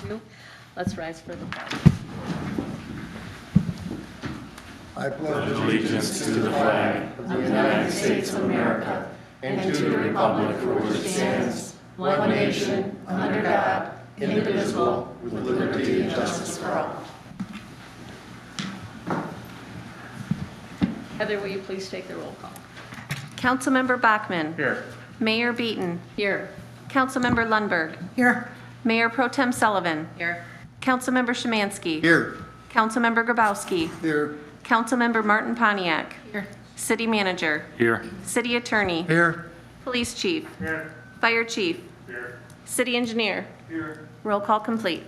you. Let's rise for the pledge. I pledge allegiance to the flag of the United States of America and to the republic for which it stands, one nation, under God, indivisible, with liberty and justice for all. Heather, will you please take the roll call? Councilmember Bachmann. Here. Mayor Beaton. Here. Councilmember Lundberg. Here. Mayor Pro Tem Sullivan. Here. Councilmember Szymanski. Here. Councilmember Grabowski. Here. Councilmember Martin Pontiac. Here. City Manager. Here. City Attorney. Here. Police Chief. Here. Fire Chief. Here. City Engineer. Here. Roll call complete.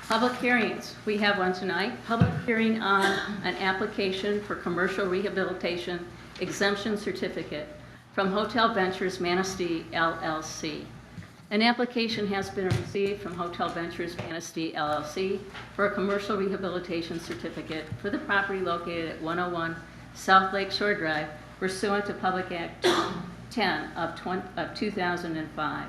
Public hearings. We have one tonight. Public hearing on an application for commercial rehabilitation exemption certificate from Hotel Ventures Manistee LLC. An application has been received from Hotel Ventures Manistee LLC for a commercial rehabilitation certificate for the property located at 101 South Lake Shore Drive pursuant to Public Act 10 of 2005.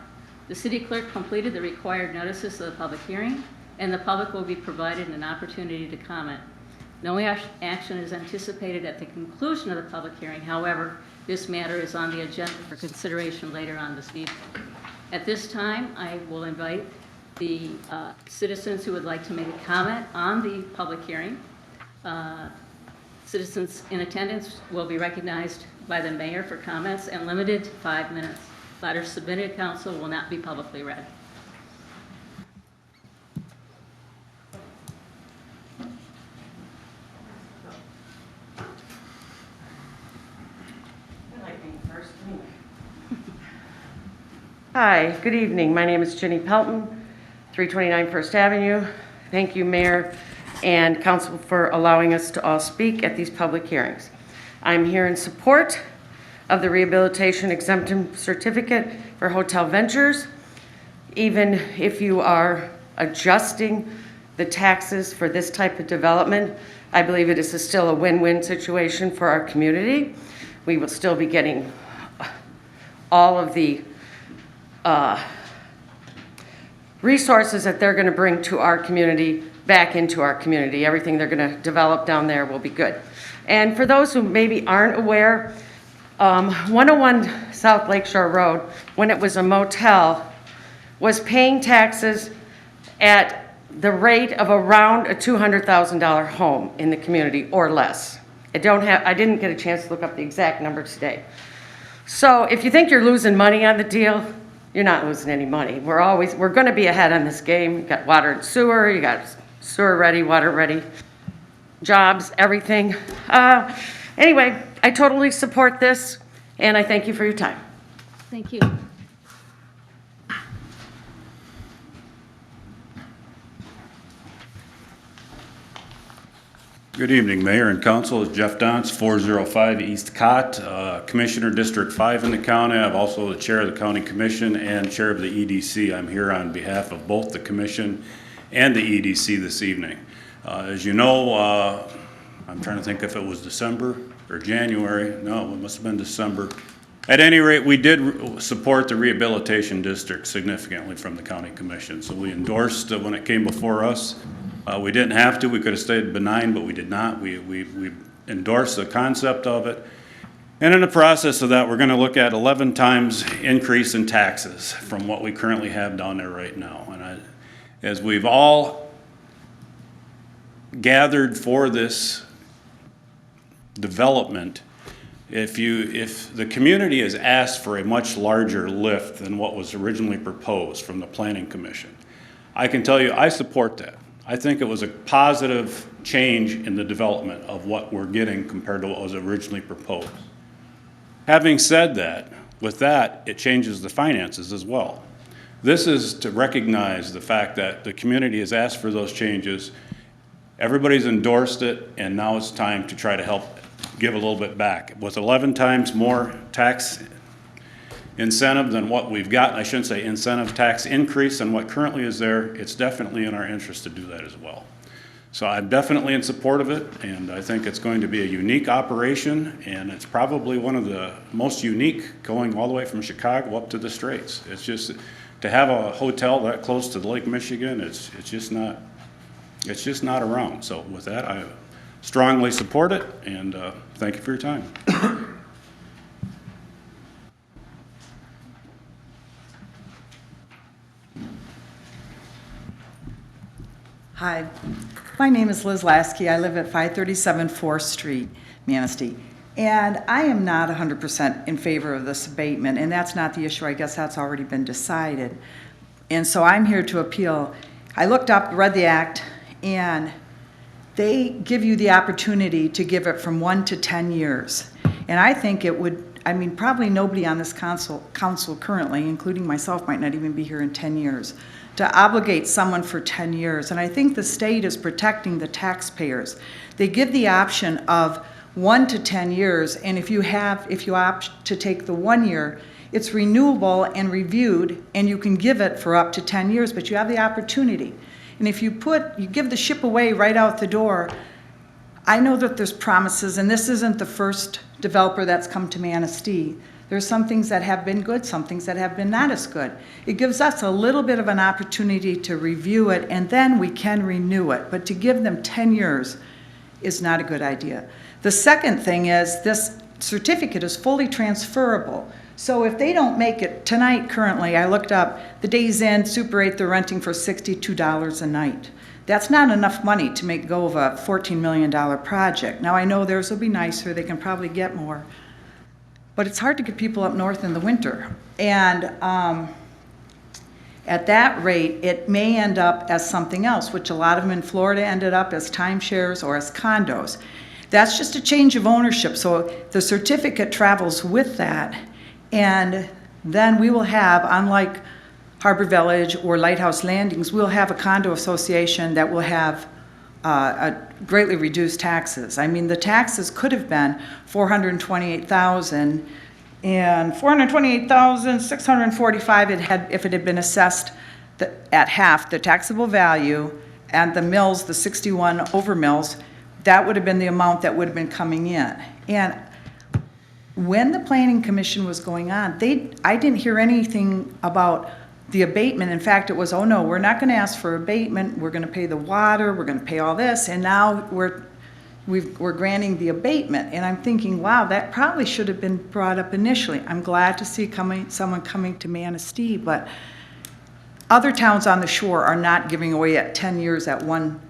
The city clerk completed the required notices of the public hearing, and the public will be provided an opportunity to comment. No action is anticipated at the conclusion of the public hearing. However, this matter is on the agenda for consideration later on this evening. At this time, I will invite the citizens who would like to make a comment on the public hearing. Citizens in attendance will be recognized by the mayor for comments and limited to 5 minutes. Letters submitted to council will not be publicly read. Hi, good evening. My name is Jenny Pelton, 329 First Avenue. Thank you, Mayor and Council, for allowing us to all speak at these public hearings. I'm here in support of the Rehabilitation Exemption Certificate for Hotel Ventures. Even if you are adjusting the taxes for this type of development, I believe it is still a win-win situation for our community. We will still be getting all of the resources that they're going to bring to our community back into our community. Everything they're going to develop down there will be good. And for those who maybe aren't aware, 101 South Lakeshore Road, when it was a motel, was paying taxes at the rate of around a $200,000 home in the community or less. I didn't get a chance to look up the exact number today. So if you think you're losing money on the deal, you're not losing any money. We're going to be ahead on this game. You got water and sewer, you got sewer ready, water ready, jobs, everything. Anyway, I totally support this, and I thank you for your time. Thank you. Good evening, Mayor and Council. It's Jeff Dance, 405 East Cott, Commissioner District 5 in the county. I'm also the Chair of the County Commission and Chair of the EDC. I'm here on behalf of both the Commission and the EDC this evening. As you know, I'm trying to think if it was December or January. No, it must have been December. At any rate, we did support the Rehabilitation District significantly from the County Commission. So we endorsed when it came before us. We didn't have to. We could have stayed benign, but we did not. We endorsed the concept of it. And in the process of that, we're going to look at 11 times increase in taxes from what we currently have down there right now. And as we've all gathered for this development, if the community has asked for a much larger lift than what was originally proposed from the Planning Commission, I can tell you I support that. I think it was a positive change in the development of what we're getting compared to what was originally proposed. Having said that, with that, it changes the finances as well. This is to recognize the fact that the community has asked for those changes, everybody's endorsed it, and now it's time to try to help give a little bit back. With 11 times more tax incentive than what we've got, I shouldn't say incentive, tax increase than what currently is there, it's definitely in our interest to do that as well. So I'm definitely in support of it, and I think it's going to be a unique operation, and it's probably one of the most unique going all the way from Chicago up to the Straits. It's just to have a hotel that close to Lake Michigan, it's just not around. So with that, I strongly support it, and thank you for your time. Hi, my name is Liz Lasky. I live at 537 4th Street, Manistee. And I am not 100% in favor of this abatement, and that's not the issue. I guess that's already been decided. And so I'm here to appeal. I looked up, read the act, and they give you the opportunity to give it from 1 to 10 years. And I think it would, probably nobody on this council currently, including myself, might not even be here in 10 years, to obligate someone for 10 years. And I think the state is protecting the taxpayers. They give the option of 1 to 10 years, and if you opt to take the 1 year, it's renewable and reviewed, and you can give it for up to 10 years, but you have the opportunity. And if you give the ship away right out the door, I know that there's promises, and this isn't the first developer that's come to Manistee. There's some things that have been good, some things that have been not as good. It gives us a little bit of an opportunity to review it, and then we can renew it. But to give them 10 years is not a good idea. The second thing is this certificate is fully transferable. So if they don't make it tonight, currently, I looked up, the Days Inn, Super 8, they're renting for $62 a night. That's not enough money to make go of a $14 million project. Now, I know theirs will be nicer, they can probably get more. But it's hard to get people up north in the winter. And at that rate, it may end up as something else, which a lot of them in Florida ended up as timeshares or as condos. That's just a change of ownership. So the certificate travels with that. And then we will have, unlike Harbor Village or Lighthouse Landings, we'll have a condo association that will have a greatly reduced taxes. The taxes could have been $428,000 and $428,645 if it had been assessed at half the taxable value, and the mills, the 61 over mills, that would have been the amount that would have been coming in. And when the Planning Commission was going on, I didn't hear anything about the abatement. In fact, it was, oh no, we're not going to ask for abatement. We're going to pay the water. We're going to pay all this. And now we're granting the abatement. And I'm thinking, wow, that probably should have been brought up initially. I'm glad to see someone coming to Manistee, but other towns on the shore are not giving away at 10 years at one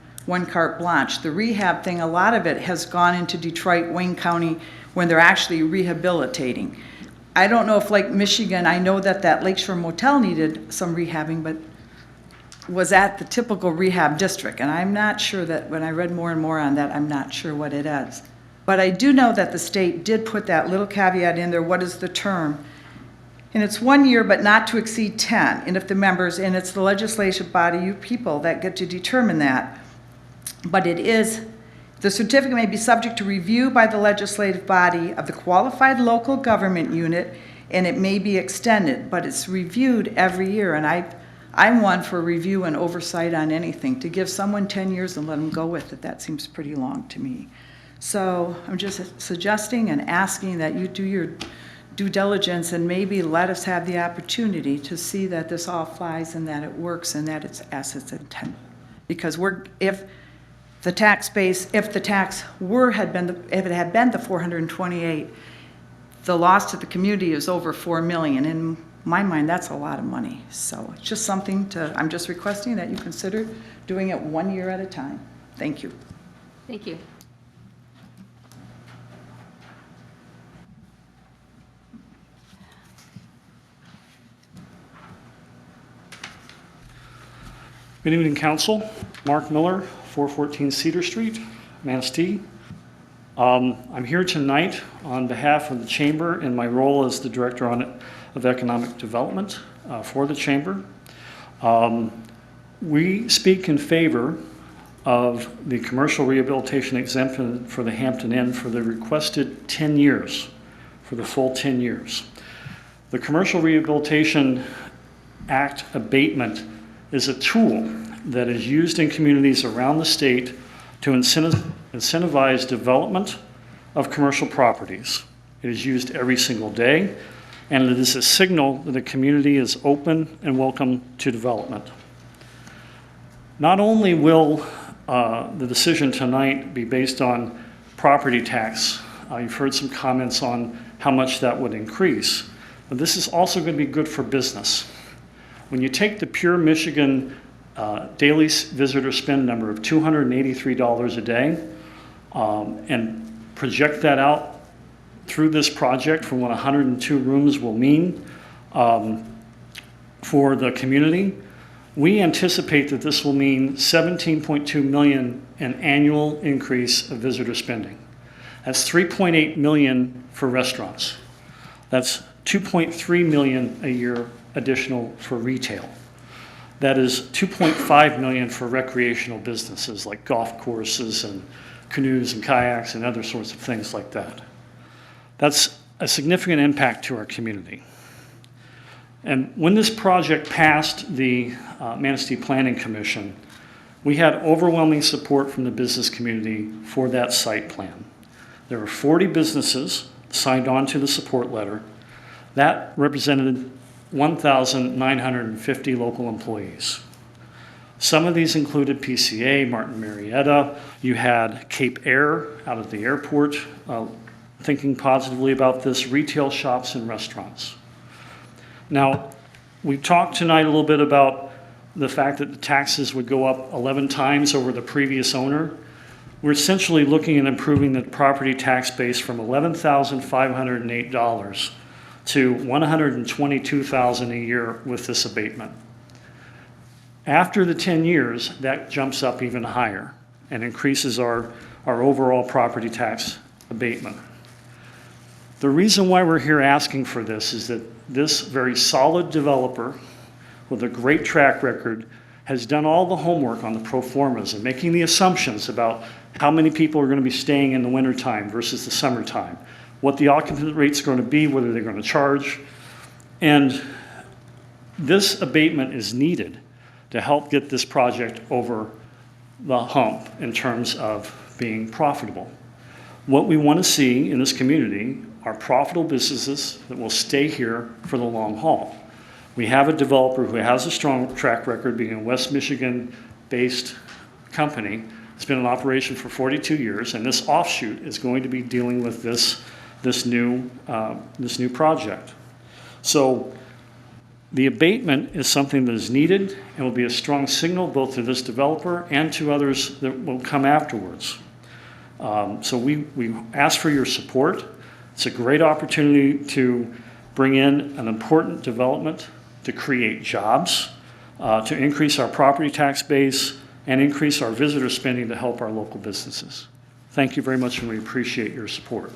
carte blanche. The rehab thing, a lot of it has gone into Detroit, Wayne County, when they're actually rehabilitating. I don't know if Lake Michigan, I know that Lakeshore Motel needed some rehabbing, but was at the typical rehab district. And I'm not sure that, when I read more and more on that, I'm not sure what it is. But I do know that the state did put that little caveat in there, what is the term? And it's 1 year, but not to exceed 10. And if the members, and it's the legislative body, you people, that get to determine that. But it is, the certificate may be subject to review by the legislative body of the qualified local government unit, and it may be extended, but it's reviewed every year. And I'm one for review and oversight on anything. To give someone 10 years and let them go with it, that seems pretty long to me. So I'm just suggesting and asking that you do your due diligence and maybe let us have the opportunity to see that this all flies and that it works and that it's as it's intended. Because if the tax base, if it had been the 428, the loss to the community is over $4 million. In my mind, that's a lot of money. So it's just something I'm just requesting that you consider doing it 1 year at a time. Thank you. Thank you. Good evening, Council. Mark Miller, 414 Cedar Street, Manistee. I'm here tonight on behalf of the Chamber in my role as the Director of Economic Development for the Chamber. We speak in favor of the commercial rehabilitation exemption for the Hampton Inn for the requested 10 years, for the full 10 years. The Commercial Rehabilitation Act abatement is a tool that is used in communities around the state to incentivize development of commercial properties. It is used every single day. and it is a signal that the community is open and welcome to development. Not only will the decision tonight be based on property tax, you've heard some comments on how much that would increase, but this is also going to be good for business. When you take the pure Michigan daily visitor spend number of $283 a day and project that out through this project for what 102 rooms will mean for the community, we anticipate that this will mean $17.2 million in annual increase of visitor spending. That's $3.8 million for restaurants. That's $2.3 million a year additional for retail. That is $2.5 million for recreational businesses like golf courses and canoes and kayaks and other sorts of things like that. That's a significant impact to our community. And when this project passed the Manistee Planning Commission, we had overwhelming support from the business community for that site plan. There were 40 businesses signed on to the support letter. That represented 1,950 local employees. Some of these included PCA, Martin Marietta. You had Cape Air out at the airport thinking positively about this, retail shops and restaurants. Now, we talked tonight a little bit about the fact that the taxes would go up 11 times over the previous owner. We're essentially looking at improving the property tax base from $11,508 to $122,000 a year with this abatement. After the 10 years, that jumps up even higher and increases our overall property tax abatement. The reason why we're here asking for this is that this very solid developer with a great track record has done all the homework on the pro formas and making the assumptions about how many people are going to be staying in the wintertime versus the summertime, what the occupancy rate's going to be, whether they're going to charge. And this abatement is needed to help get this project over the hump in terms of being profitable. What we want to see in this community are profitable businesses that will stay here for the long haul. We have a developer who has a strong track record, being a West Michigan-based company. It's been in operation for 42 years, and this offshoot is going to be dealing with this new project. So the abatement is something that is needed and will be a strong signal both to this developer and to others that will come afterwards. So we ask for your support. It's a great opportunity to bring in an important development, to create jobs, to increase our property tax base, and increase our visitor spending to help our local businesses. Thank you very much, and we appreciate your support.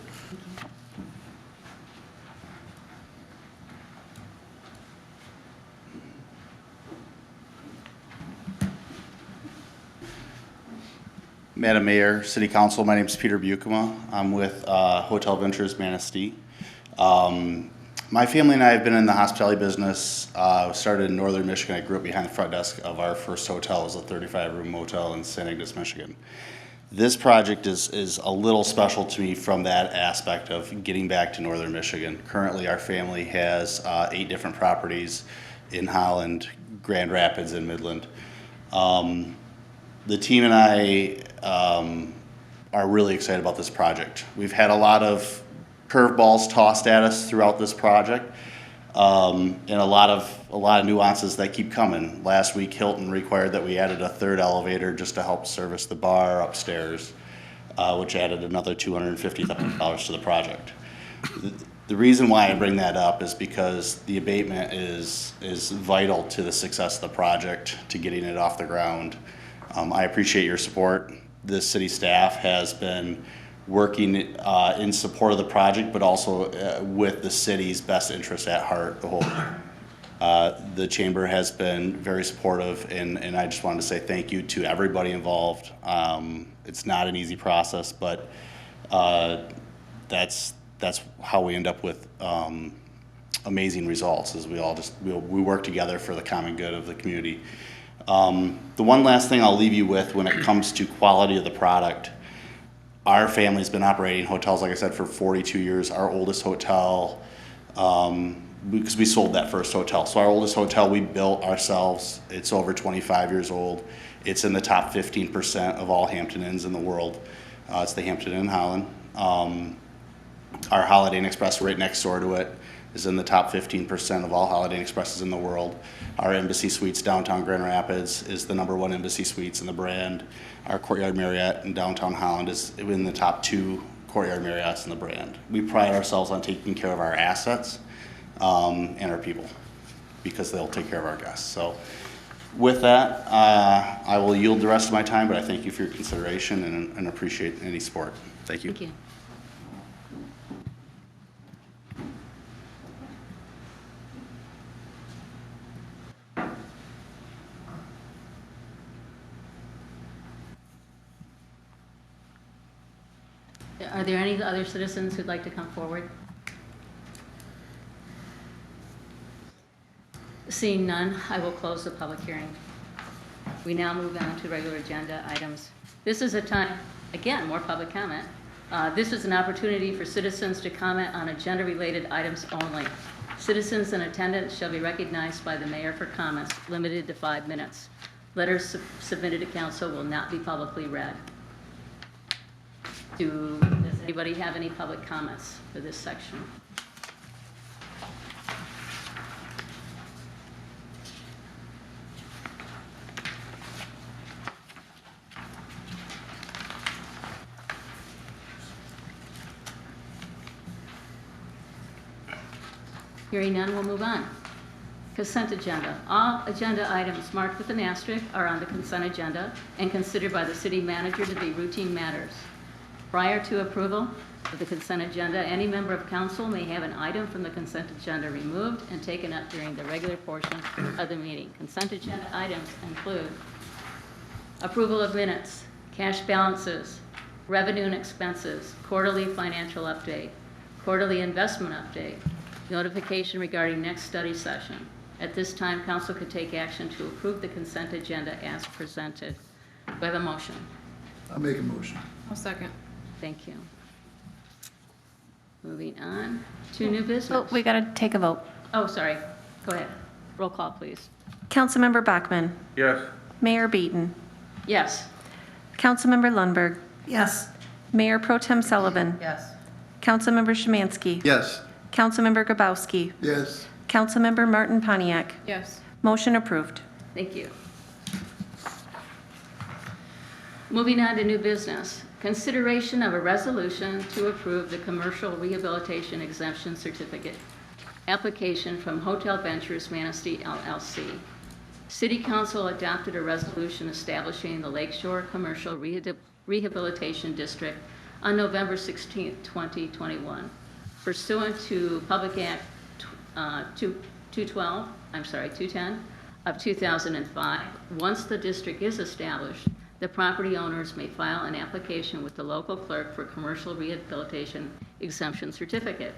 Madam Mayor, City Council, my name is Peter Bukema. I'm with Hotel Ventures Manistee. My family and I have been in the hospitality business. Started in northern Michigan. I grew up behind the front desk of our first hotel. It was a 35-room motel in St. Ignace, Michigan. This project is a little special to me from that aspect of getting back to northern Michigan. Currently, our family has 8 different properties in Holland, Grand Rapids, and Midland. The team and I are really excited about this project. We've had a lot of curveballs tossed at us throughout this project, and a lot of nuances that keep coming. Last week, Hilton required that we added a 3rd elevator just to help service the bar upstairs, which added another $250,000 to the project. The reason why I bring that up is because the abatement is vital to the success of the project, to getting it off the ground. I appreciate your support. The city staff has been working in support of the project, but also with the city's best interest at heart the whole time. The chamber has been very supportive, and I just wanted to say thank you to everybody involved. It's not an easy process, but that's how we end up with amazing results, is we work together for the common good of the community. The one last thing I'll leave you with when it comes to quality of the product, our family's been operating hotels, like I said, for 42 years. Our oldest hotel because we sold that first hotel. So our oldest hotel we built ourselves. It's over 25 years old. It's in the top 15% of all Hampton Inns in the world. It's the Hampton Inn Holland. Our Holiday Inn Express right next door to it is in the top 15% of all Holiday Inn Expresses in the world. Our Embassy Suites downtown Grand Rapids is the #1 Embassy Suites in the brand. Our Courtyard Marriott in downtown Holland is in the top 2 Courtyard Marriotts in the brand. We pride ourselves on taking care of our assets and our people because they'll take care of our guests. So with that, I will yield the rest of my time, but I thank you for your consideration and appreciate any support. Thank you. Thank you. Are there any other citizens who'd like to come forward? Seeing none, I will close the public hearing. We now move on to regular agenda items. This is a time, again, more public comment. This is an opportunity for citizens to comment on agenda-related items only. Citizens in attendance shall be recognized by the mayor for comments limited to 5 minutes. Letters submitted to council will not be publicly read. Does anybody have any public comments for this section? Hearing none, we'll move on. Consent agenda. All agenda items marked with an asterisk are on the consent agenda and considered by the city manager to be routine matters. Prior to approval of the consent agenda, any member of council may have an item from the consent agenda removed and taken up during the regular portion of the meeting. Consent agenda items include approval of minutes, cash balances, revenue and expenses, quarterly financial update, quarterly investment update, notification regarding next study session. At this time, council could take action to approve the consent agenda as presented. Do I have a motion? I'll make a motion. I'll second. Thank you. Moving on to new Oh, business. we got to take a vote. Oh, sorry. Go ahead. Roll call, please. Councilmember Bachmann. Yes. Mayor Beaton. Yes. Councilmember Lundberg. Yes. Mayor Pro Tem Sullivan. Yes. Councilmember Szymanski. Yes. Councilmember Grabowski. Yes. Councilmember Martin Pontiac. Yes. Motion approved. Thank you. Moving on to new business. Consideration of a resolution to approve the commercial rehabilitation exemption certificate application from Hotel Ventures Manistee LLC. City Council adopted a resolution establishing the Lakeshore Commercial Rehabilitation District on November 16, 2021. Pursuant to Public Act 210 of 2005, once the district is established, the property owners may file an application with the local clerk for commercial rehabilitation exemption certificate.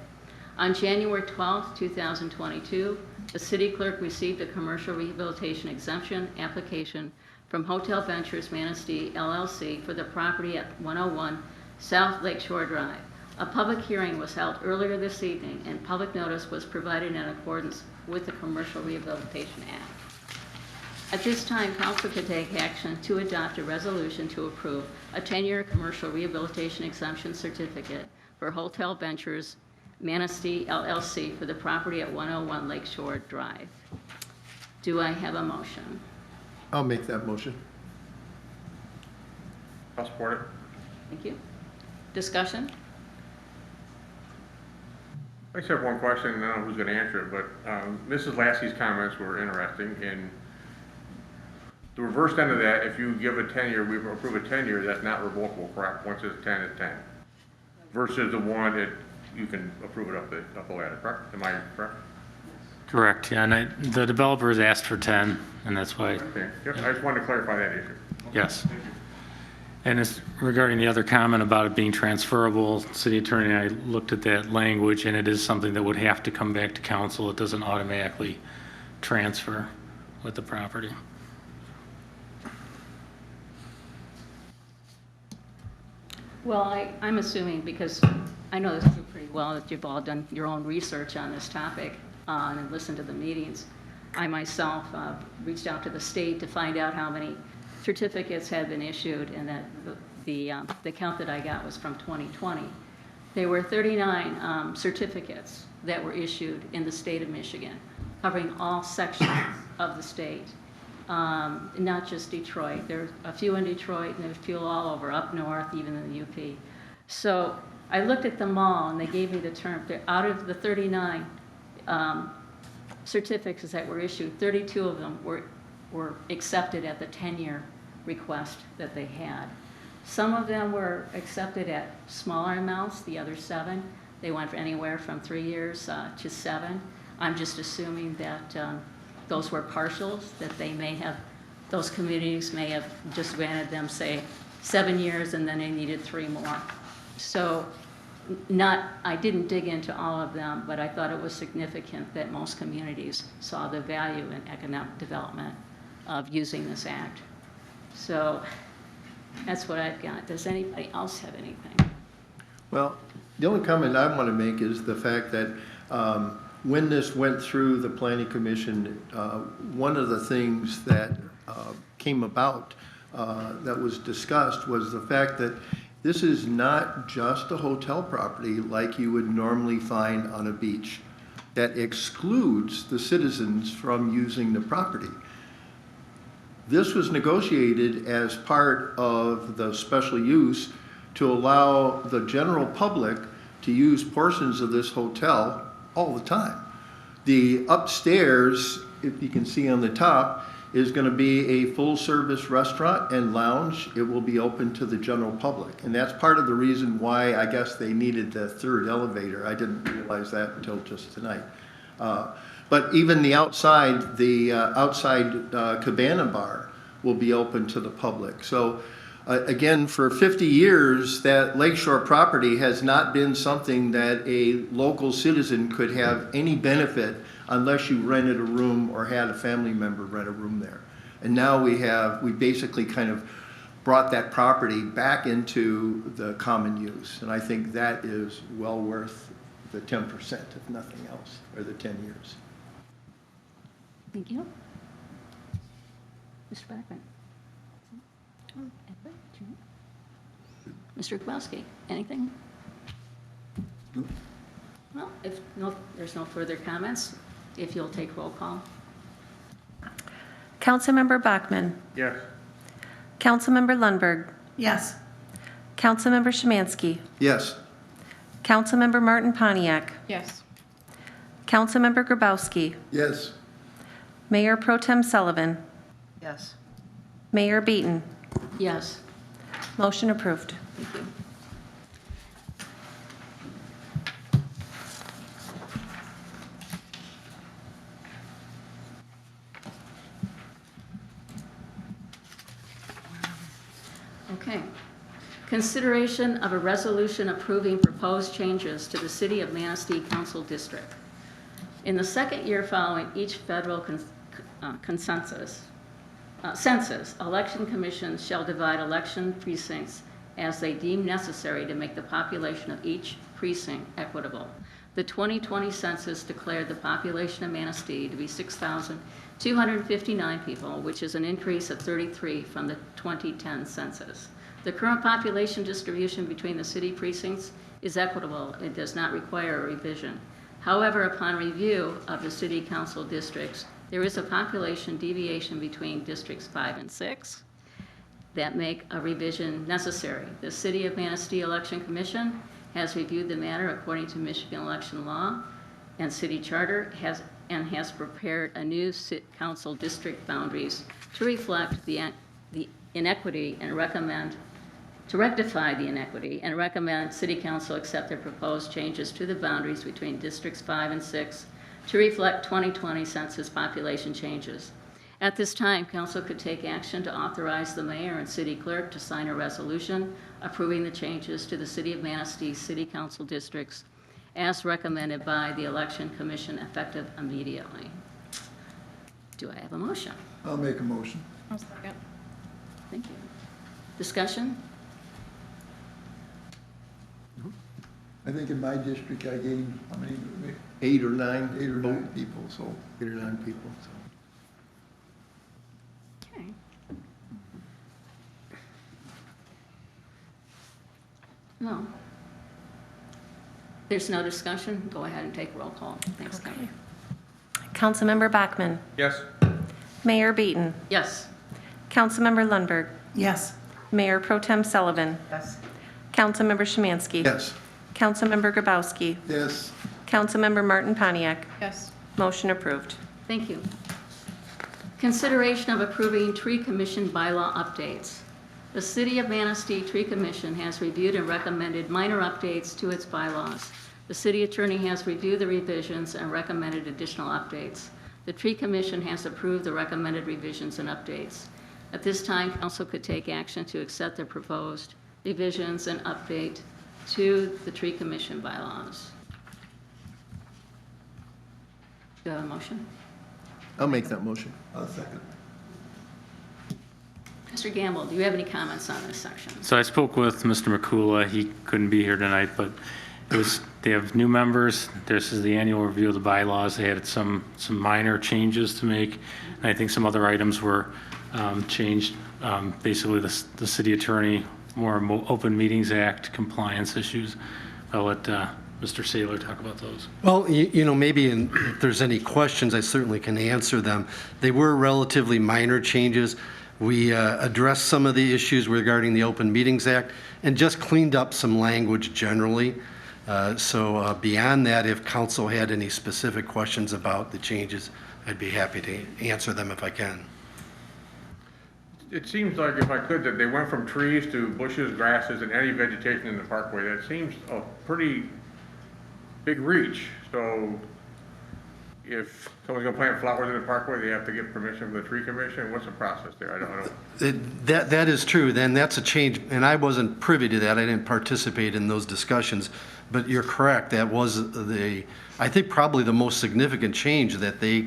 On January 12, 2022, the city clerk received a commercial rehabilitation exemption application from Hotel Ventures Manistee LLC for the property at 101 South Lakeshore Drive. A public hearing was held earlier this evening, and public notice was provided in accordance with the Commercial Rehabilitation Act. At this time, council could take action to adopt a resolution to approve a 10-year commercial rehabilitation exemption certificate for Hotel Ventures Manistee LLC for the property at 101 Lakeshore Drive. Do I have a motion? I'll make that motion. I'll support it. Thank you. Discussion? I just have one question, and I don't know who's gonna answer it, but, Mrs. Lassie's comments were interesting, and the reverse end of that, if you give a 10-year, we approve a 10-year, that's not revocable, correct? Once it's 10, it's 10. Versus the one that you can approve it up the ladder, correct? Am I correct? Correct, yeah, and the developers asked for 10, and that's why, Okay, yep, I just wanted to clarify that issue. yes. And as regarding the other comment about it being transferable, city attorney and I looked at that language, and it is something that would have to come back to council. It doesn't automatically transfer with the property. Well, I'm assuming, because I know this group pretty well, that you've all done your own research on this topic and listened to the meetings. I myself reached out to the state to find out how many certificates had been issued, and that the count that I got was from 2020. There were 39 certificates that were issued in the state of Michigan, covering all sections of the state, not just Detroit. There's a few in Detroit, and there's a few all over, up north, even in the UP. So I looked at them all, and they gave me the term. Out of the 39 certificates that were issued, 32 of them were accepted at the 10-year request that they had. Some of them were accepted at smaller amounts, the other 7. They went anywhere from 3 years to 7. I'm just assuming that those were partials, that those communities may have just granted them, say, 7 years, and then they needed 3 more. So I didn't dig into all of them, but I thought it was significant that most communities saw the value in economic development of using this act. So that's what I've got. Does anybody else have anything? Well, the only comment I want to make is the fact that when this went through the Planning Commission, one of the things that came about that was discussed was the fact that this is not just a hotel property like you would normally find on a beach that excludes the citizens from using the property. This was negotiated as part of the special use to allow the general public to use portions of this hotel all the time. The upstairs, if you can see on the top, is going to be a full-service restaurant and lounge. It will be open to the general public. And that's part of the reason why I guess they needed the 3rd elevator. I didn't realize that until just tonight. But even the outside cabana bar will be open to the public. So again, for 50 years, that lakeshore property has not been something that a local citizen could have any benefit unless you rented a room or had a family member rent a room there. And now we basically kind of brought that property back into the common use. And I think that is well worth the 10%, if nothing else, or the 10 years. Thank you. Mr. Blackman. Mr. Kowalski, anything? Well, if there's no further comments, if you'll take roll call. Councilmember Bachman. Yes. Councilmember Lundberg. Yes. Councilmember Szymanski. Yes. Councilmember Martin Pontiac. Yes. Councilmember Grabowski. Yes. Mayor Pro Tem Sullivan. Yes. Mayor Beaton. Yes. Motion approved. Thank you. Okay. Consideration of a resolution approving proposed changes to the City of Manistee Council District. In the second year following each federal census, election commissions shall divide election precincts as they deem necessary to make the population of each precinct equitable. The 2020 census declared the population of Manistee to be 6,259 people, which is an increase of 33 from the 2010 census. The current population distribution between the city precincts is equitable. It does not require a revision. However, upon review of the city council districts, there is a population deviation between districts 5 and 6 that make a revision necessary. The City of Manistee Election Commission has reviewed the matter according to Michigan election law and city charter has prepared a new council district boundaries to reflect the inequity and rectify the inequity and recommend City Council accept the proposed changes to the boundaries between districts 5 and 6 to reflect 2020 census population changes. At this time, council could take action to authorize the mayor and city clerk to sign a resolution approving the changes to the City of Manistee City Council districts as recommended by the Election Commission effective immediately. Do I have a motion? I'll make a motion. I'll second. Thank you. Discussion? I think in my district, I gained, how many, 8 or 9 8 or 9 vote people, so 8 or 9 people, so. Okay. No. There's no discussion, go ahead and take roll call. Thanks, Kelly. Councilmember Bachmann. Yes? Mayor Beaton. Yes. Councilmember Lundberg. Yes. Mayor Pro Tem Sullivan. Yes. Councilmember Szymanski. Yes. Councilmember Grabowski. yes, Councilmember Martin Pontiac. Yes. Motion approved. Thank you. Consideration of approving tree commission bylaw updates. The City of Manistee Tree Commission has reviewed and recommended minor updates to its bylaws. The city attorney has reviewed the revisions and recommended additional updates. The Tree Commission has approved the recommended revisions and updates. At this time, council could take action to accept the proposed revisions and update to the Tree Commission bylaws. Do you have a motion? I'll make that motion. I'll second. Mr. Gamble, do you have any comments on this section? So I spoke with Mr. McCullough. He couldn't be here tonight, but they have new members. This is the annual review of the bylaws. They had some minor changes to make, and I think some other items were changed. Basically, the city attorney, more Open Meetings Act compliance issues. I'll let Mr. Saylor talk about those. Well, maybe if there's any questions, I certainly can answer them. They were relatively minor changes. We addressed some of the issues regarding the Open Meetings Act and just cleaned up some language generally. So beyond that, if council had any specific questions about the changes, I'd be happy to answer them if I can. It seems like, if I could, that they went from trees to bushes, grasses, and any vegetation in the parkway. That seems a pretty big reach. So if someone's gonna plant flowers in the parkway, they have to get permission from the tree commission? What's the process there? I don't. That is true. Then that's a change, and I wasn't privy to that. I didn't participate in those discussions. But you're correct. That was I think probably the most significant change that they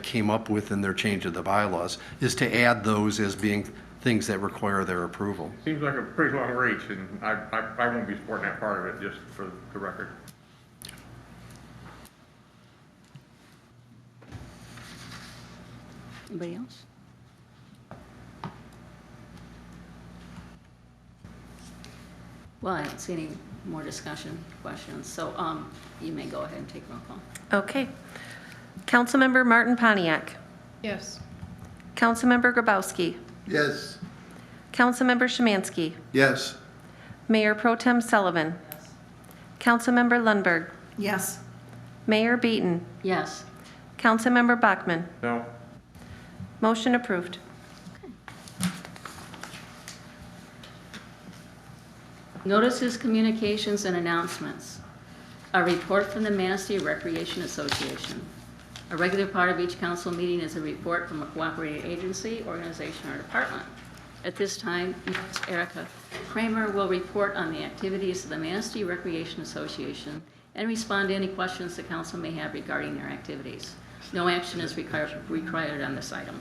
came up with in their change of the bylaws is to add those as being things that require their approval. Seems like a pretty long reach, and I won't be supporting that part of it, just for the record. Anybody else? Well, I don't see any more discussion questions, so you may go ahead and take roll call. Okay. Councilmember Martin Pontiac. Yes. Councilmember Grabowski. yes, Councilmember Szymanski. Yes. Mayor Pro Tem Sullivan. Councilmember Lundberg. Yes. Mayor Beaton. Yes. Councilmember Bachmann. No? Motion approved. Notices, communications, and announcements. A report from the Manistee Recreation Association. A regular part of each council meeting is a report from a cooperating agency, organization, or department. At this time, Ms. Erica Kramer will report on the activities of the Manistee Recreation Association and respond to any questions the council may have regarding their activities. No action is required on this item.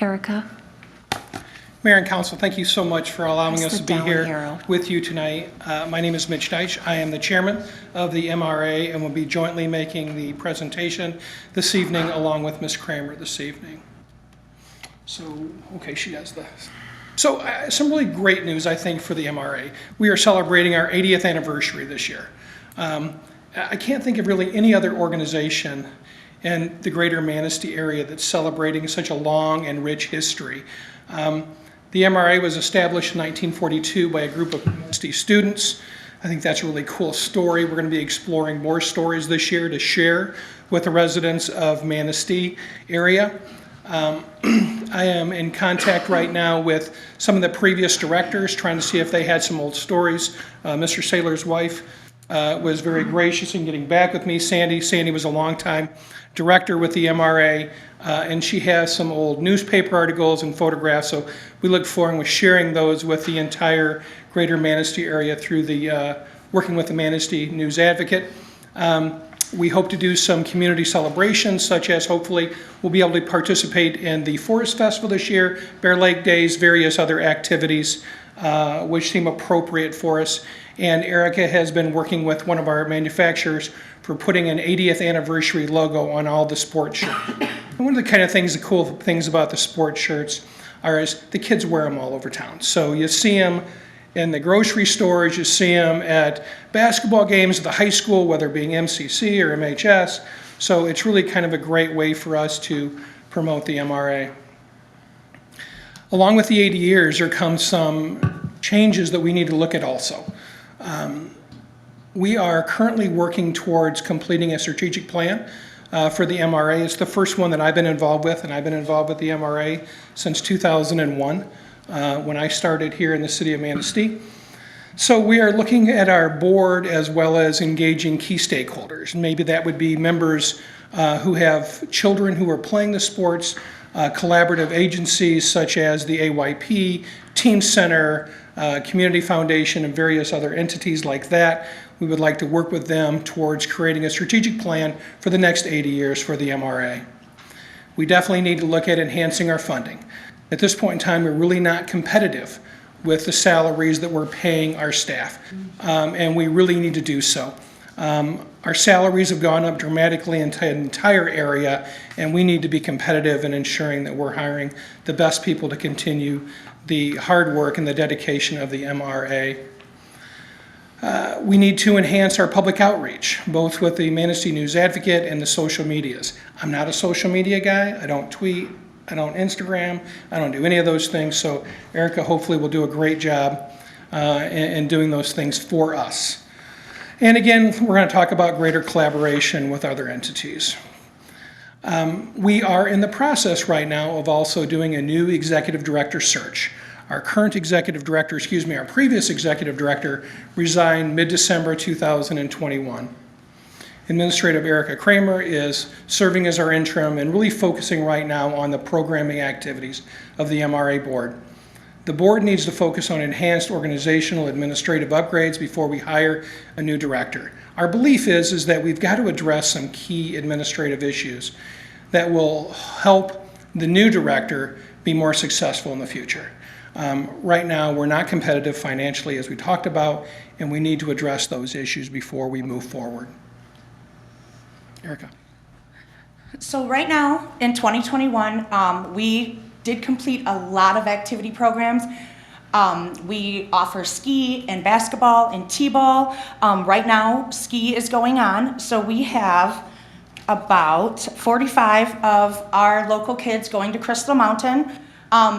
Erica. Mayor and Council, thank you so much for allowing Press us the to be down here arrow. with you tonight. My name is Mitch Deitch. I am the chairman of the MRA and will be jointly making the presentation this evening along with Ms. Kramer this evening. So, okay, she has this. So some really great news, I think, for the MRA. We are celebrating our 80th anniversary this year. I can't think of really any other organization in the greater Manistee area that's celebrating such a long and rich history. The MRA was established in 1942 by a group of Manistee students. I think that's a really cool story. We're going to be exploring more stories this year to share with the residents of Manistee area. I am in contact right now with some of the previous directors, trying to see if they had some old stories. Mr. Saylor's wife was very gracious in getting back with me. Sandy was a longtime director with the MRA, and she has some old newspaper articles and photographs, so we look forward to sharing those with the entire greater Manistee area through the working with the Manistee News Advocate. We hope to do some community celebrations, such as hopefully we'll be able to participate in the Forest Festival this year, Bear Lake Days, various other activities which seem appropriate for us. And Erica has been working with one of our manufacturers for putting an 80th anniversary logo on all the sports shirts. And one of the kind of things, the cool things about the sports shirts is the kids wear them all over town. So you see them in the grocery stores, you see them at basketball games at the high school, whether it being MCC or MHS. So it's really kind of a great way for us to promote the MRA. Along with the 80 years, there comes some changes that we need to look at also. We are currently working towards completing a strategic plan for the MRA. It's the first one that I've been involved with, and I've been involved with the MRA since 2001 when I started here in the city of Manistee. So we are looking at our board as well as engaging key stakeholders. Maybe that would be members who have children who are playing the sports, collaborative agencies such as the AYP, Team Center, Community Foundation, and various other entities like that. We would like to work with them towards creating a strategic plan for the next 80 years for the MRA. We definitely need to look at enhancing our funding. At this point in time, we're really not competitive with the salaries that we're paying our staff, and we really need to do so. Our salaries have gone up dramatically in the entire area, and we need to be competitive in ensuring that we're hiring the best people to continue the hard work and the dedication of the MRA. We need to enhance our public outreach, both with the Manistee News Advocate and the social medias. I'm not a social media guy. I don't tweet. I don't Instagram. I don't do any of those things. So Erica hopefully will do a great job in doing those things for us. And again, we're going to talk about greater collaboration with other entities. We are in the process right now of also doing a new executive director search. Our current executive director, our previous executive director resigned mid-December 2021. Administrative Erica Kramer is serving as our interim and really focusing right now on the programming activities of the MRA board. The board needs to focus on enhanced organizational administrative upgrades before we hire a new director. Our belief is that we've got to address some key administrative issues that will help the new director be more successful in the future. Right now, we're not competitive financially, as we talked about, and we need to address those issues before we move forward. Erica. So right now, in 2021, we did complete a lot of activity programs. We offer ski and basketball and t-ball. Right now, ski is going on, so we have about 45 of our local kids going to Crystal Mountain.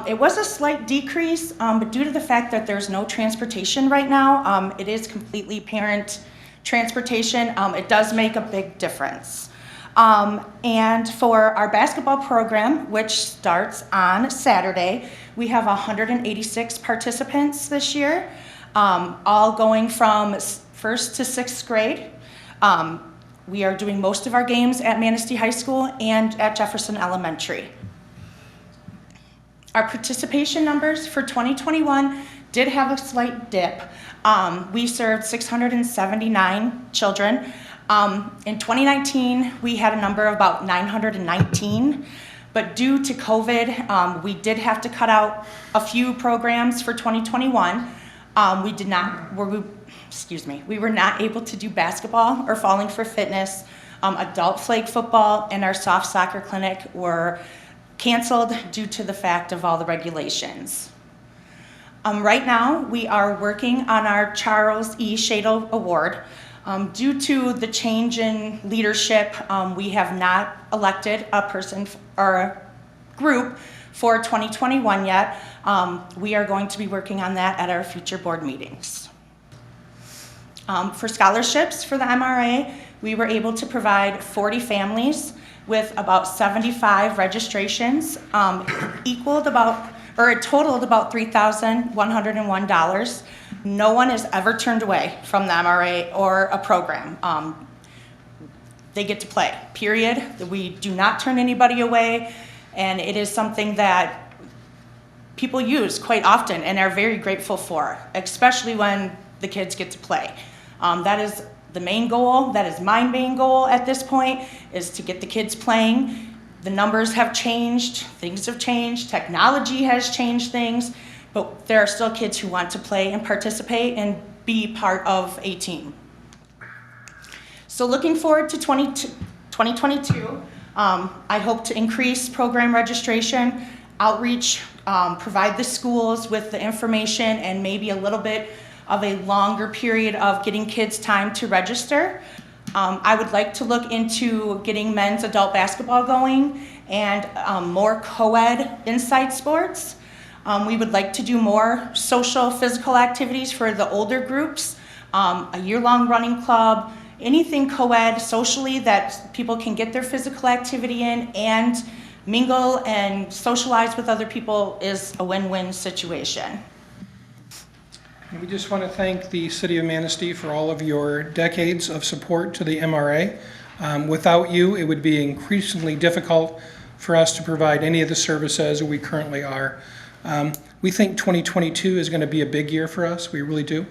It was a slight decrease, but due to the fact that there's no transportation right now, it is completely parent transportation. It does make a big difference. And for our basketball program, which starts on Saturday, we have 186 participants this year, all going from 1st to 6th grade. We are doing most of our games at Manistee High School and at Jefferson Elementary. Our participation numbers for 2021 did have a slight dip. We served 679 children. In 2019, we had a number of about 919, but due to COVID, we did have to cut out a few programs for 2021. We were not able to do basketball or Falling for Fitness. Adult flag football and our soft soccer clinic were canceled due to the fact of all the regulations. Right now, we are working on our Charles E. Shadle Award. Due to the change in leadership, we have not elected a person or a group for 2021 yet. We are going to be working on that at our future board meetings. For scholarships for the MRA, we were able to provide 40 families with about 75 registrations, it totaled about $3,101. No one is ever turned away from the MRA or a program. They get to play, period. We do not turn anybody away, and it is something that people use quite often and are very grateful for, especially when the kids get to play. That is the main goal, that is my main goal at this point, is to get the kids playing. The numbers have changed, things have changed, technology has changed things, but there are still kids who want to play and participate and be part of a team. So looking forward to 2022, I hope to increase program registration, outreach, provide the schools with the information and maybe a little bit of a longer period of getting kids time to register. I would like to look into getting men's adult basketball going and more co-ed inside sports. We would like to do more social physical activities for the older groups, a year-long running club, anything co-ed socially that people can get their physical activity in and mingle and socialize with other people is a win-win situation. And we just want to thank the City of Manistee for all of your decades of support to the MRA. Without you, it would be increasingly difficult for us to provide any of the services we currently are. We think 2022 is going to be a big year for us. We really do.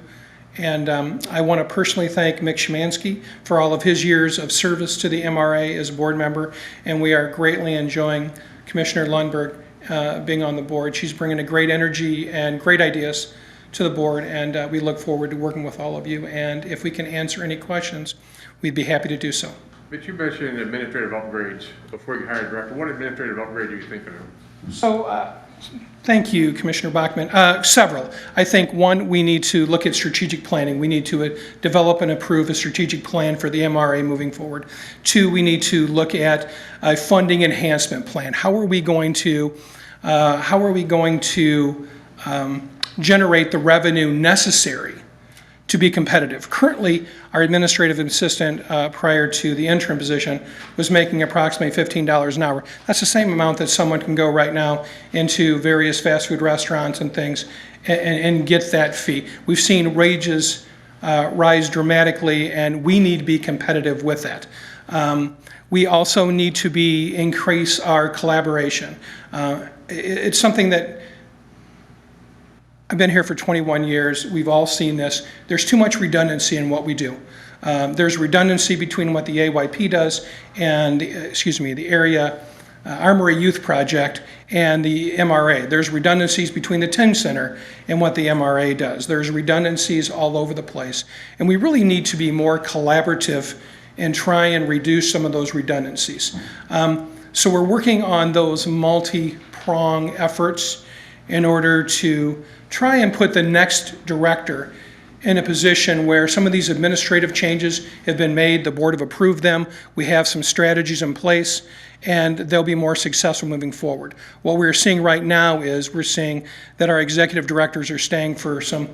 And I want to personally thank Mick Szymanski for all of his years of service to the MRA as a board member. And we are greatly enjoying Commissioner Lundberg being on the board. She's bringing a great energy and great ideas to the board, and we look forward to working with all of you. And if we can answer any questions, we'd be happy to do so. But you mentioned administrative upgrades before you hired a director. What administrative upgrade are you thinking of? So, thank you, Commissioner Bachman. Several. I think one, we need to look at strategic planning. We need to develop and approve a strategic plan for the MRA moving forward. Two, we need to look at a funding enhancement plan. How are we going to generate the revenue necessary to be competitive? Currently, our administrative assistant, prior to the interim position, was making approximately $15 an hour. That's the same amount that someone can go right now into various fast food restaurants and things and get that fee. We've seen wages rise dramatically, and we need to be competitive with that. We also need to increase our collaboration. It's something that I've been here for 21 years. We've all seen this. There's too much redundancy in what we do. There's redundancy between what the AYP does and, the Area Armory Youth Project and the MRA. There's redundancies between the Ting Center and what the MRA does. There's redundancies all over the place. And we really need to be more collaborative and try and reduce some of those redundancies. So we're working on those multi-prong efforts in order to try and put the next director in a position where some of these administrative changes have been made, the board have approved them, we have some strategies in place, and they'll be more successful moving forward. What we're seeing right now is we're seeing that our executive directors are staying for some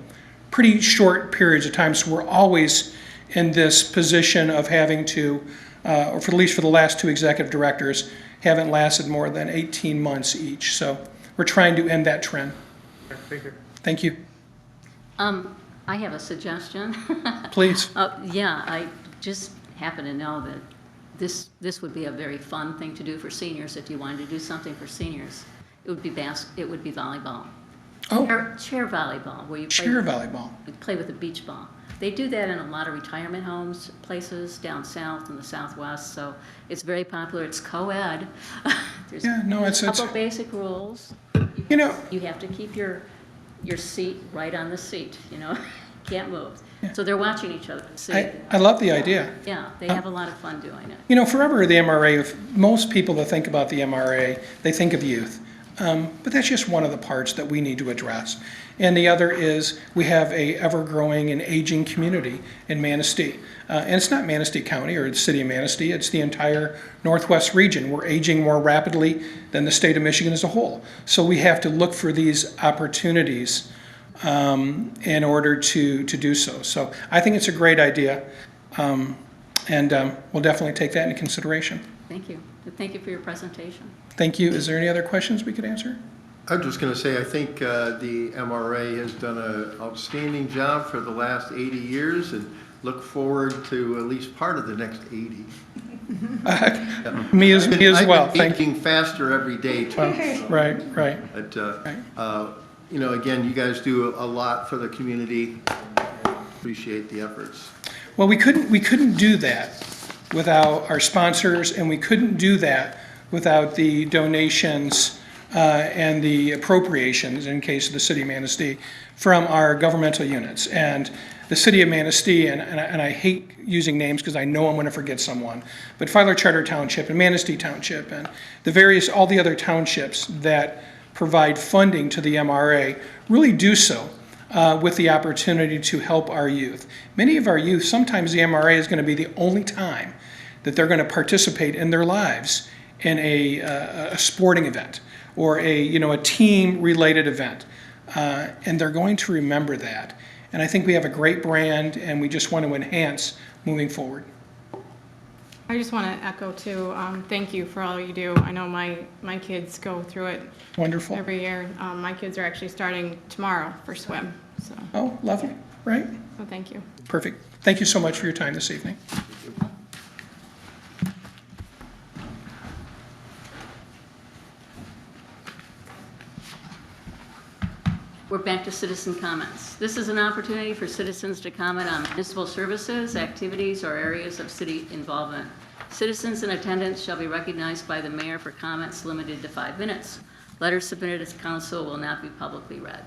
pretty short periods of time, so we're always in this position of having to, or for at least for the last two executive directors, haven't lasted more than 18 months each. So we're trying to end that trend. Thank you. Thank you. I have a suggestion. Please. Yeah, I just happen to know that this would be a very fun thing to do for seniors. If you wanted to do something for seniors, it would be volleyball. Oh. Chair volleyball, where you play with a beach ball. They do that in a lot of retirement homes, places down south and the southwest, so it's very popular. It's co-ed. There's a couple basic rules. You have to keep your seat right on the seat, can't move. Yeah. So they're watching each other. I love the idea. Yeah, they have a lot of fun doing it. Forever the MRA, if most people that think about the MRA, they think of youth. But that's just one of the parts that we need to address. And the other is we have a ever-growing and aging community in Manistee. And it's not Manistee County or the city of Manistee, it's the entire Northwest region. We're aging more rapidly than the state of Michigan as a whole. So we have to look for these opportunities in order to do so. So I think it's a great idea, and we'll definitely take that into consideration. Thank you. Thank you for your presentation. Thank you. Is there any other questions we could answer? I'm just going to say, I think the MRA has done an outstanding job for the last 80 years and look forward to at least part of the next 80. Me as well. I've been aging faster every day, too. Right. But, again, you guys do a lot for the community. Appreciate the efforts. Well, we couldn't do that without our sponsors, and we couldn't do that without the donations and the appropriations, in case of the city of Manistee, from our governmental units. And the city of Manistee, and I hate using names because I know I'm going to forget someone, but Filer Charter Township and Manistee Township and all the other townships that provide funding to the MRA really do so with the opportunity to help our youth. Many of our youth, sometimes the MRA is going to be the only time that they're going to participate in their lives in a sporting event or a team-related event. And they're going to remember that. And I think we have a great brand, and we just want to enhance moving forward. I just want to echo too, thank you for all you do. I know my kids go through it Wonderful. every year. My kids are actually starting tomorrow for swim, so Oh, lovely, right? thank you. Perfect. Thank you so much for your time this evening. We're back to citizen comments. This is an opportunity for citizens to comment on municipal services, activities, or areas of city involvement. Citizens in attendance shall be recognized by the mayor for comments limited to 5 minutes. Letters submitted as council will not be publicly read.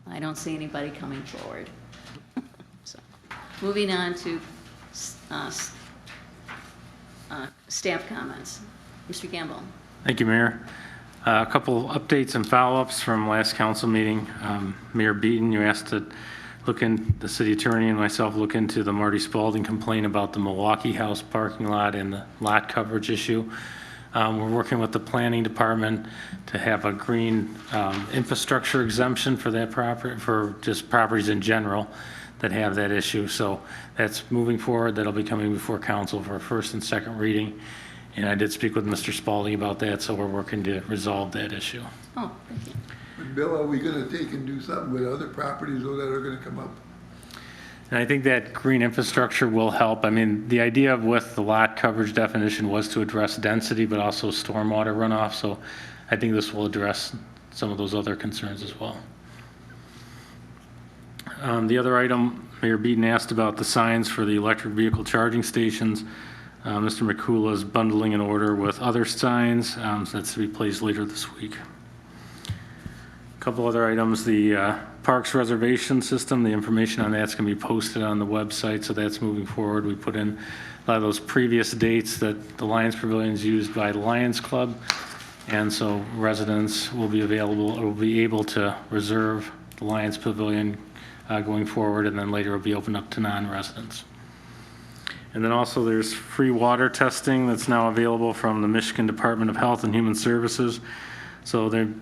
I don't see anybody coming forward. So, moving on to staff comments. Mr. Gamble. Thank you, Mayor. A couple updates and follow-ups from last council meeting. Mayor Beaton, you asked to the city attorney and myself look into the Marty Spalding complaint about the Milwaukee House parking lot and the lot coverage issue. We're working with the planning department to have a green infrastructure exemption for that property, for just properties in general that have that issue. So that's moving forward. That'll be coming before council for first and second reading. And I did speak with Mr. Spalding about that, so we're working to resolve that issue. Oh, thank you. But Bill, are we gonna take and do something with other properties though that are gonna come up? And I think that green infrastructure will help. I mean, the idea with the lot coverage definition was to address density, but also stormwater runoff. So I think this will address some of those other concerns as well. The other item, Mayor Beaton asked about the signs for the electric vehicle charging stations. Mr. McCula is bundling an order with other signs, so that's to be placed later this week. A couple other items, the Parks Reservation System, the information on that's going to be posted on the website, so that's moving forward. We put in a lot of those previous dates that the Lions Pavilion is used by the Lions Club, and so residents will be able to reserve the Lions Pavilion going forward, and then later it'll be opened up to non-residents. And then also there's free water testing that's now available from the Michigan Department of Health and Human Services. So they've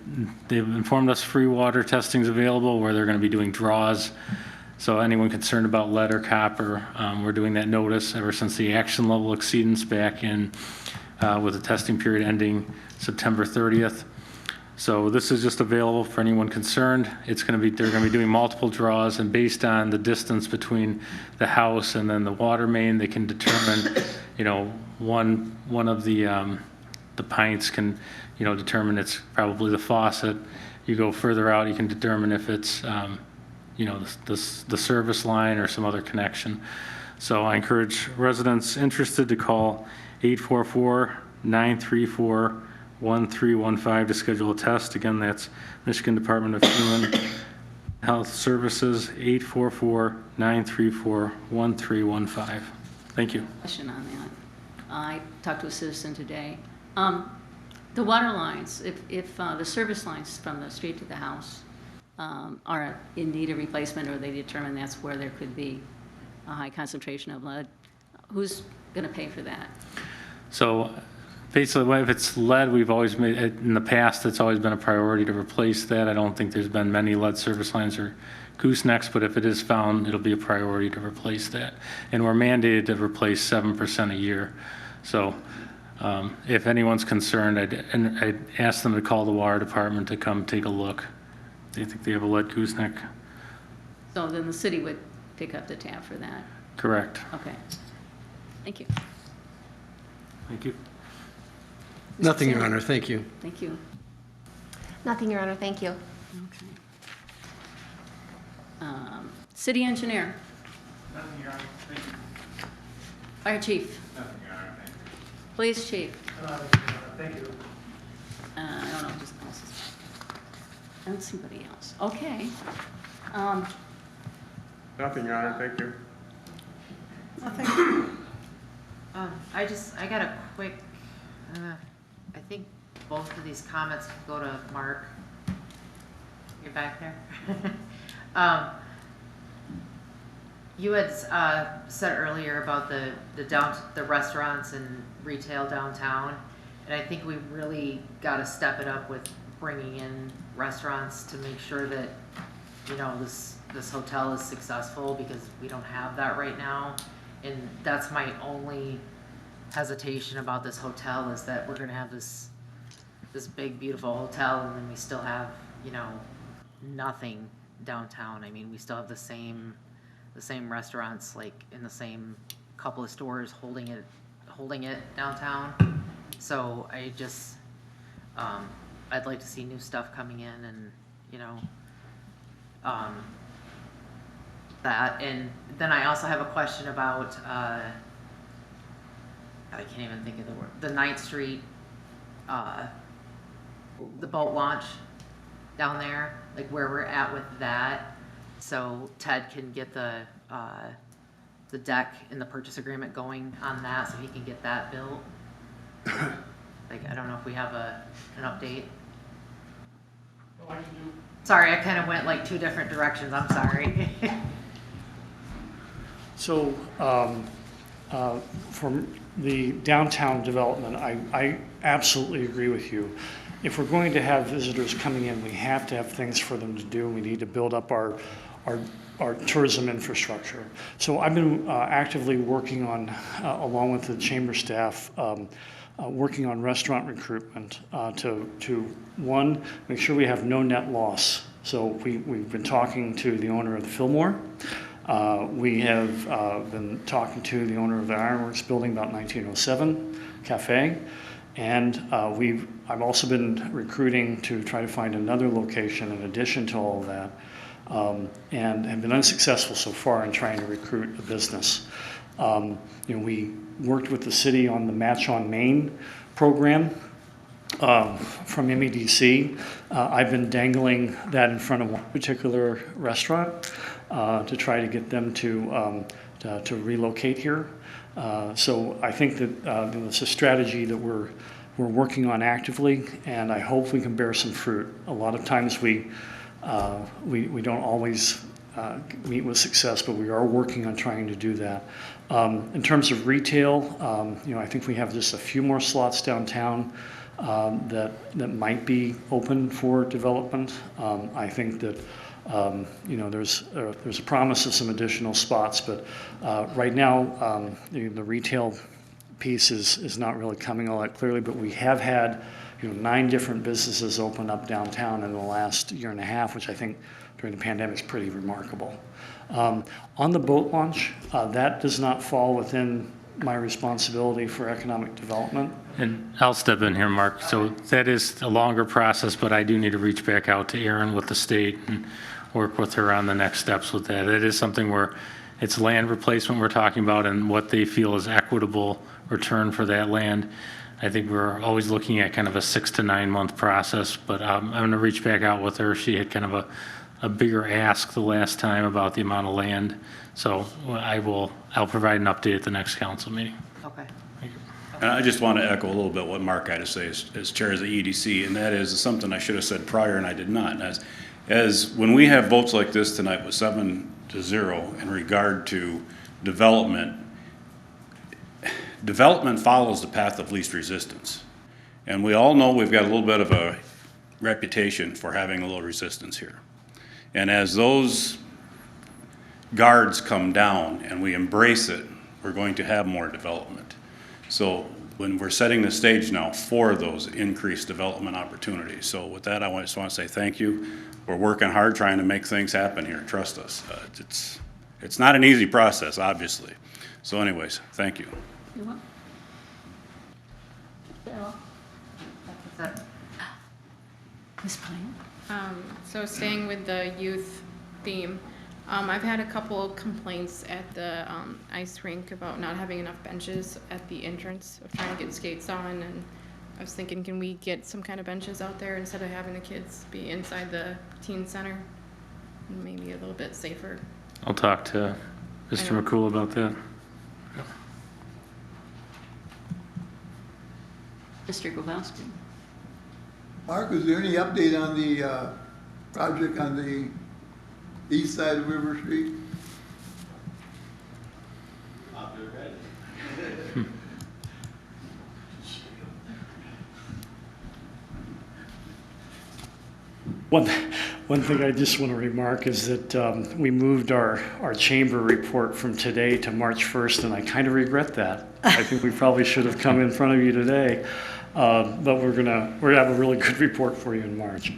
informed us free water testing is available where they're going to be doing draws. So anyone concerned about lead or copper, we're doing that notice ever since the action level exceedance back in with the testing period ending September 30th. So this is just available for anyone concerned. They're going to be doing multiple draws, and based on the distance between the house and then the water main, they can determine, one of the pints can, determine it's probably the faucet. You go further out, you can determine if it's, the service line or some other connection. So I encourage residents interested to call 844-934-1315 to schedule a test. Again, that's Michigan Department of Human Health Services, 844-934-1315. Thank you. Question on that. I talked to a citizen today. The water lines, if the service lines from the street to the house are in need of replacement, or they determine that's where there could be a high concentration of lead, who's going to pay for that? So basically, if it's lead, we've always made, in the past, it's always been a priority to replace that. I don't think there's been many lead service lines or goosenecks, but if it is found, it'll be a priority to replace that. And we're mandated to replace 7% a year. So if anyone's concerned, I'd ask them to call the water department to come take a look. They think they have a lead gooseneck. So then the city would pick up the tab for that? Correct. Okay. Thank you. Thank you. Nothing, Your Honor, thank you. Thank you. Nothing, Your Honor, thank you. Okay. City engineer. Nothing, Your Honor. Thank you. Fire chief. Nothing, Your Honor. Thank you. Police chief. Thank you. I don't know, just else. I don't see anybody else. Okay. Nothing, Your Honor, thank you. I got a quick, I think both of these comments could go to Mark. You're back there? You had said earlier about the restaurants and retail downtown, and I think we really got to step it up with bringing in restaurants to make sure that, you know, this hotel is successful, because we don't have that right now. And that's my only hesitation about this hotel, is that we're gonna have this big, beautiful hotel, and then we still have, you know, nothing downtown. I mean, we still have the same restaurants, like in the same couple of stores holding it downtown. So I just, I'd like to see new stuff coming in, and, you know, that. And then I also have a question about, I can't even think of the word, the 9th Street, the boat launch down there, like where we're at with that. So Ted can get the deck and the purchase agreement going on that, so he can get that built. Like, I don't know if we have an update. Sorry, I kind of went like 2 different directions, I'm sorry. So, from the downtown development, I absolutely agree with you. If we're going to have visitors coming in, we have to have things for them to do. We need to build up our tourism infrastructure. So I've been actively working on, along with the chamber staff, working on restaurant recruitment to one, make sure we have no net loss. So we've been talking to the owner of the Fillmore. We have been talking to the owner of the Ironworks building, about 1907 Cafe. And I've also been recruiting to try to find another location in addition to all of that, and have been unsuccessful so far in trying to recruit a business. We worked with the city on the Match on Main program from MEDC. I've been dangling that in front of one particular restaurant to try to get them to relocate here. So I think that it's a strategy that we're working on actively, and I hope we can bear some fruit. A lot of times we don't always meet with success, but we are working on trying to do that. In terms of retail, I think we have just a few more slots downtown that might be open for development. I think that there's a promise of some additional spots, but right now the retail piece is not really coming all that clearly. But we have had 9 different businesses open up downtown in the last year and a half, which I think during the pandemic is pretty remarkable. On the boat launch, that does not fall within my responsibility for economic development. And I'll step in here, Mark. So that is a longer process, but I do need to reach back out to Erin with the state and work with her on the next steps with that. It is something where it's land replacement we're talking about, and what they feel is equitable return for that land. I think we're always looking at kind of a 6 to 9 month process, but I'm going to reach back out with her. She had kind of a bigger ask the last time about the amount of land. So I'll provide an update at the next council meeting. Okay. And I just want to echo a little bit what Mark had to say as chair of the EDC, and that is something I should have said prior and I did not. As when we have votes like this tonight with 7-0 in regard to development follows the path of least resistance. And we all know we've got a little bit of a reputation for having a little resistance here. And as those guards come down and we embrace it, we're going to have more development. So when we're setting the stage now for those increased development opportunities. So with that, I just want to say thank you. We're working hard trying to make things happen here. Trust us. It's not an easy process, obviously. So anyways, thank you. You're welcome. at all? Is that- Ms. Pine? So staying with the youth theme, I've had a couple complaints at the ice rink about not having enough benches at the entrance of trying to get skates on, and I was thinking, can we get some kind of benches out there instead of having the kids be inside the teen center? Maybe a little bit safer. I'll talk to Mr. McCool about that. Mr. Grabowski? Mark, is there any update on the project on the east side of River Street? One thing I just want to remark is that we moved our chamber report from today to March 1st, and I kind of regret that. I think we probably should have come in front of you today, but we're gonna have a really good report for you in March.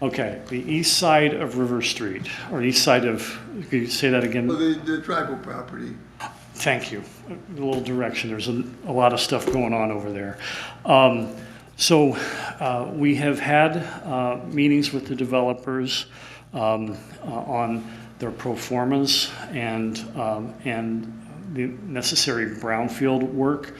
Okay, the east side of River Street, or east side of, can you say that again? Well, the tribal property. Thank you. A little direction. There's a lot of stuff going on over there. So we have had meetings with the developers on their pro formas and the necessary brownfield work.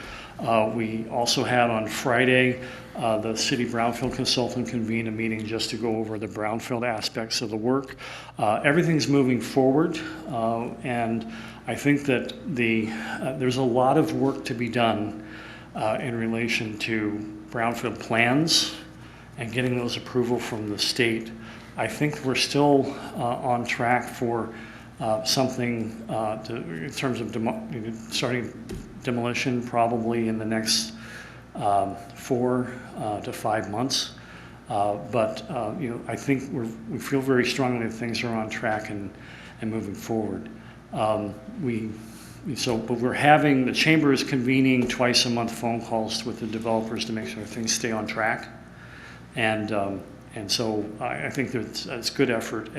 We also had on Friday, the city brownfield consultant convened a meeting just to go over the brownfield aspects of the work. Everything's moving forward, and I think that there's a lot of work to be done in relation to brownfield plans and getting those approval from the state. I think we're still on track for something in terms of starting demolition probably in the next 4 to 5 months. But I think we feel very strongly that things are on track and moving forward. But we're having, the chamber is convening twice a month phone calls with the developers to make sure things stay on track. And so I think that's good effort.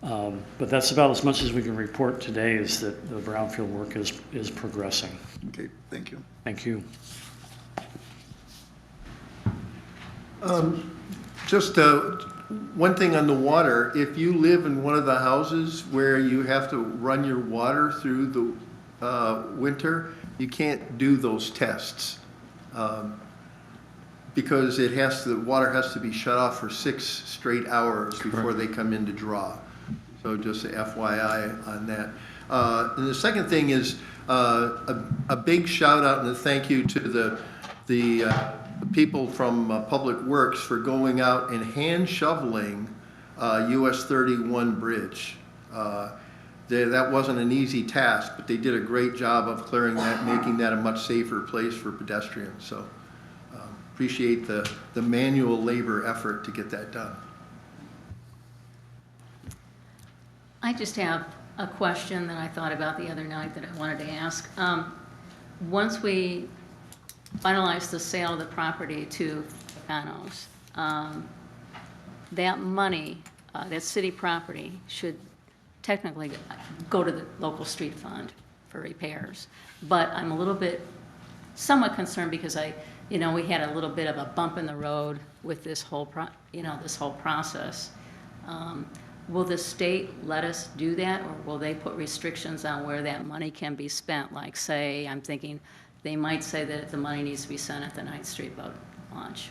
But that's about as much as we can report today, is that the brownfield work is progressing. Okay, thank you. Thank you. Just one thing on the water, if you live in one of the houses where you have to run your water through the winter, you can't do those tests. Because the water has to be shut off for 6 straight hours before they come in to draw. So just a FYI on that. And the second thing is a big shout out and a thank you to the people from Public Works for going out and hand shoveling US 31 bridge. That wasn't an easy task, but they did a great job of clearing that, making that a much safer place for pedestrians. So appreciate the manual labor effort to get that done. I just have a question that I thought about the other night that I wanted to ask. Once we finalize the sale of the property to Panos, that money, that city property, should technically go to the local street fund for repairs. But I'm a little bit, somewhat concerned because we had a little bit of a bump in the road with this whole process. Will the state let us do that, or will they put restrictions on where that money can be spent? Like, say, I'm thinking they might say that the money needs to be spent at the 9th Street boat launch.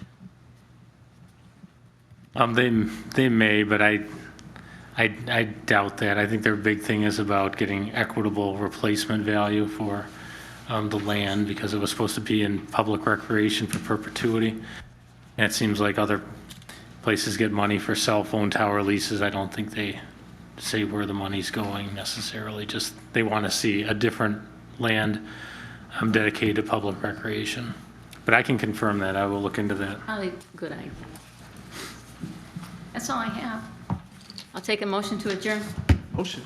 They may, but I doubt that. I think their big thing is about getting equitable replacement value for the land, because it was supposed to be in public recreation for perpetuity. And it seems like other places get money for cell phone tower leases. I don't think they say where the money's going necessarily, just they want to see a different land dedicated to public recreation. But I can confirm that. I will look into that. Probably good idea. That's all I have. I'll take a motion to adjourn. Motion.